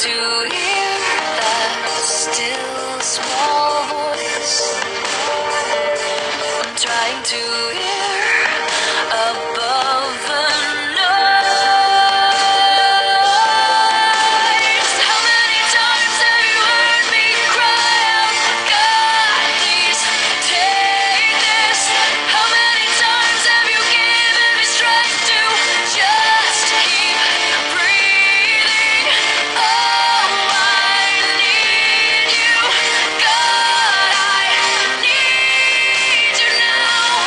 to hear that still small voice. I'm trying to hear above the noise. How many times have you heard me cry out, God, please take this? How many times have you given me strength to just keep breathing? Oh, I need you, God, I need you now.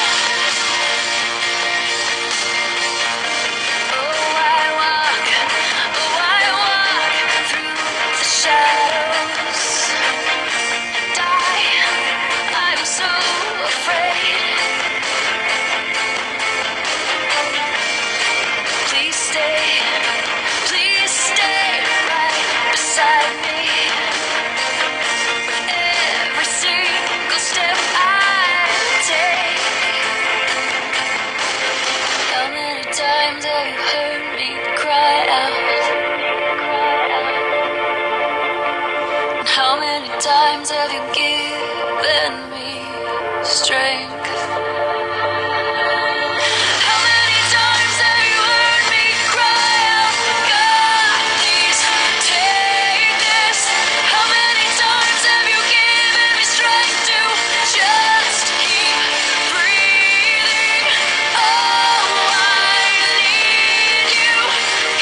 Oh, I walk through the shadows, and I'm so afraid. Please stay right beside me. With every single step I take. How many times have you heard me cry out? And how many times have you given me strength? How many times have you heard me cry out, God, please take this? How many times have you given me strength to just keep breathing? Oh, I need you,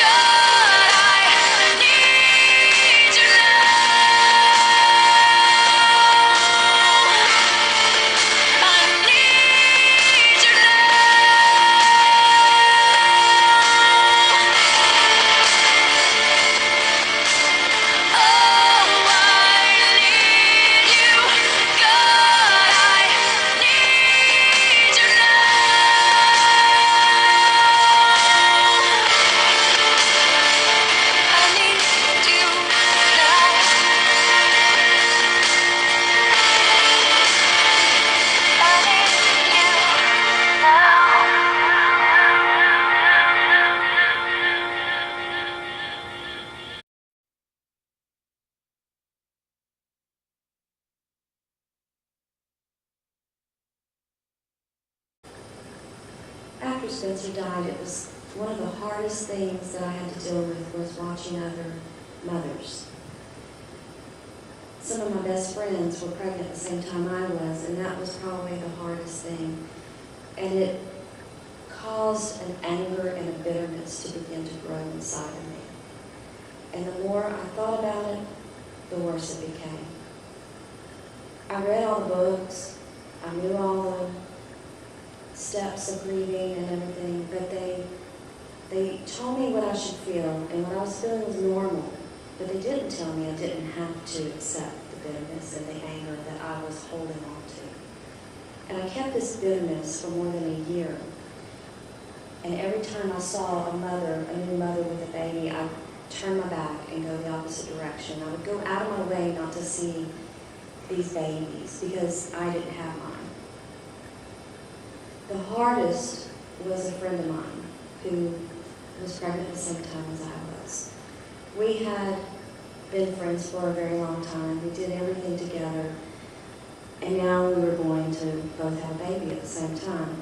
God, I need you now. I need you now. Oh, I need you, God, I need you now. I need you now. I need you After Spencer died, it was one of the hardest things that I had to deal with was watching other mothers. Some of my best friends were pregnant at the same time I was, and that was probably the hardest thing. And it caused an anger and a bitterness to begin to grow inside of me. And the more I thought about it, the worse it became. I read all the books, I knew all the steps of grieving and everything, but they told me what I should feel, and what I was feeling was normal. But they didn't tell me I didn't have to accept the bitterness and the anger that I was holding on to. And I kept this bitterness for more than a year. And every time I saw a new mother with a baby, I'd turn my back and go the opposite direction. I would go out of my way not to see these babies because I didn't have mine. The hardest was a friend of mine who was pregnant at the same time as I was. We had been friends for a very long time. We did everything together. And now we were going to both have a baby at the same time.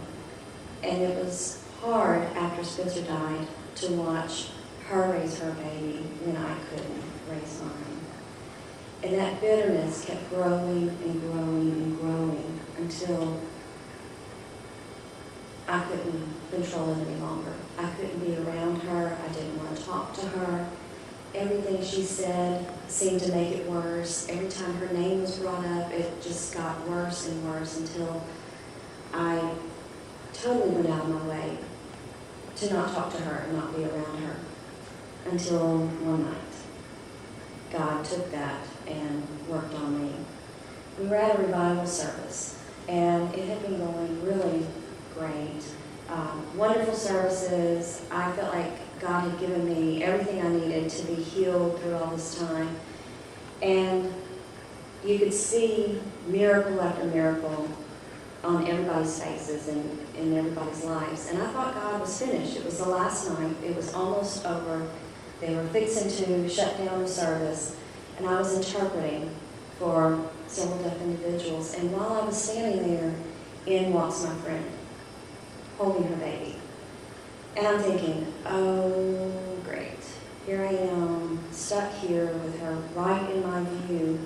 And it was hard after Spencer died to watch her raise her baby when I couldn't raise mine. And that bitterness kept growing and growing and growing until I couldn't control it any longer. I couldn't be around her. I didn't want to talk to her. Everything she said seemed to make it worse. Every time her name was brought up, it just got worse and worse until I totally went out of my way to not talk to her and not be around her. Until one night, God took that and worked on me. We were at a revival service, and it had been going really great. Wonderful services. I felt like God had given me everything I needed to be healed through all this time. And you could see miracle after miracle on everybody's faces and in everybody's lives. And I thought God was finished. It was the last night. It was almost over. They were fixing to shut down the service, and I was interpreting for several deaf individuals. And while I was standing there, in walks my friend, holding her baby. And I'm thinking, oh, great. Here I am, stuck here with her right in my view,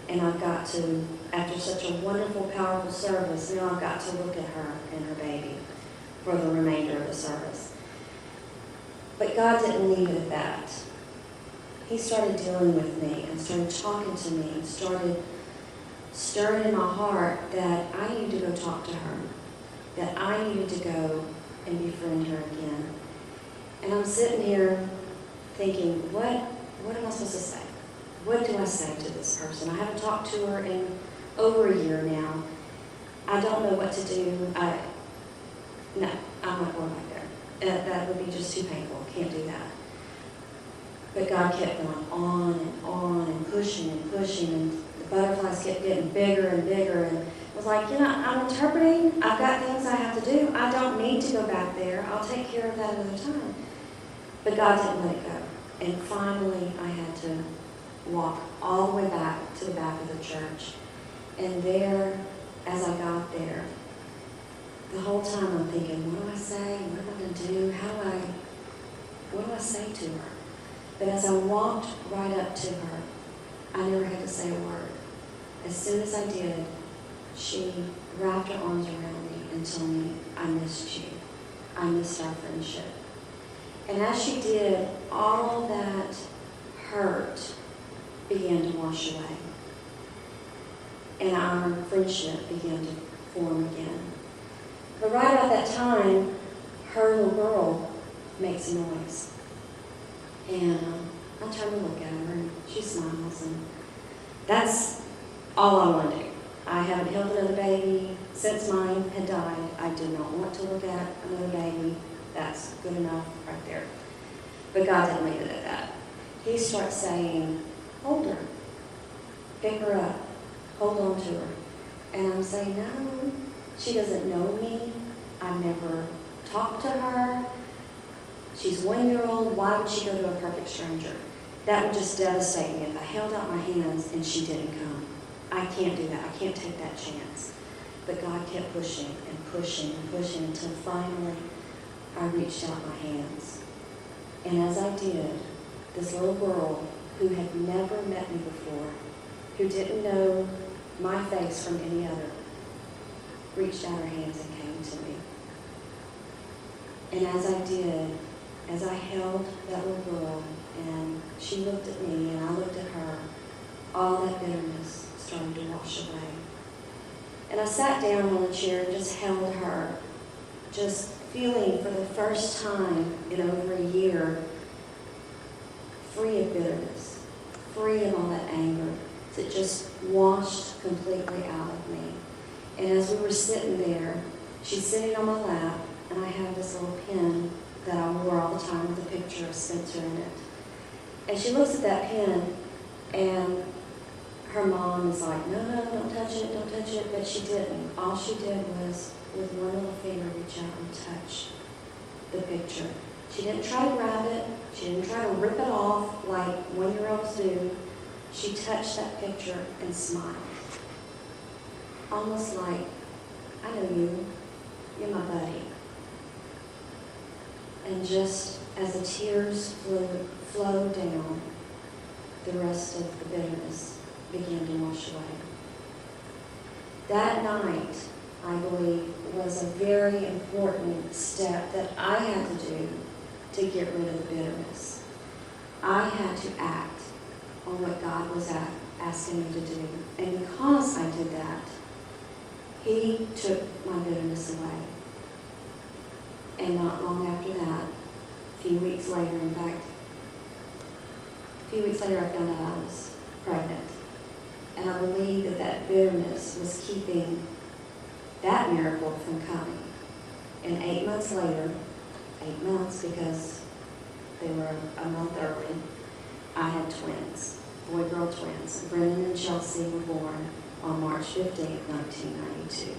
and I've got to, after such a wonderful, powerful service, now I've got to look at her and her baby for the remainder of the service. But God didn't leave it at that. He started dealing with me and started talking to me and started stirring in my heart that I needed to go talk to her, that I needed to go and befriend her again. And I'm sitting here thinking, what am I supposed to say? What do I say to this person? I haven't talked to her in over a year now. I don't know what to do. No, I'm not going back there. That would be just too painful. Can't do that. But God kept going on and pushing, and the butterflies kept getting bigger and bigger, and I was like, I'm interpreting. I've got things I have to do. I don't need to go back there. I'll take care of that another time. But God didn't let it go. And finally, I had to walk all the way back to the back of the church. And there, as I got there, the whole time I'm thinking, what do I say? What am I going to do? What do I say to her? But as I walked right up to her, I never had to say a word. As soon as I did, she wrapped her arms around me and told me, I missed you. I missed our friendship. And as she did, all that hurt began to wash away. And our friendship began to form again. But right about that time, her little girl makes a noise. And I turn to look at her, and she smiles, and that's all I want to do. I haven't held another baby since mine had died. I do not want to look at another baby. That's good enough right there. But God didn't leave it at that. He starts saying, hold her, pick her up, hold on to her. And I'm saying, no, she doesn't know me. I've never talked to her. She's 1 year old. Why would she go to a perfect stranger? That would just devastate me if I held out my hands and she didn't come. I can't do that. I can't take that chance. But God kept pushing and pushing and pushing until finally I reached out my hands. And as I did, this little girl who had never met me before, who didn't know my face from any other, reached out her hands and came to me. And as I did, as I held that little girl and she looked at me and I looked at her, all that bitterness started to wash away. And I sat down on a chair and just held her, just feeling for the first time in over a year, free of bitterness, free of all that anger that just washed completely out of me. And as we were sitting there, she's sitting on my lap, and I have this little pin that I wore all the time with a picture of Spencer in it. And she looks at that pin, and her mom is like, no, don't touch it, don't touch it. But she didn't. All she did was, with one little finger, reach out and touch the picture. She didn't try to grab it. She didn't try to rip it off like 1-year-olds do. She touched that picture and smiled. Almost like, I know you. You're my buddy. And just as the tears flowed down, the rest of the bitterness began to wash away. That night, I believe, was a very important step that I had to do to get rid of the bitterness. I had to act on what God was asking me to do. And because I did that, He took my bitterness away. And not long after that, a few weeks later, I found out I was pregnant. And I believe that bitterness was keeping that miracle from coming. And 8 months later, 8 months because they were a month early, I had twins, boy-girl twins. Brennan and Chelsea were born on March 15, 1992.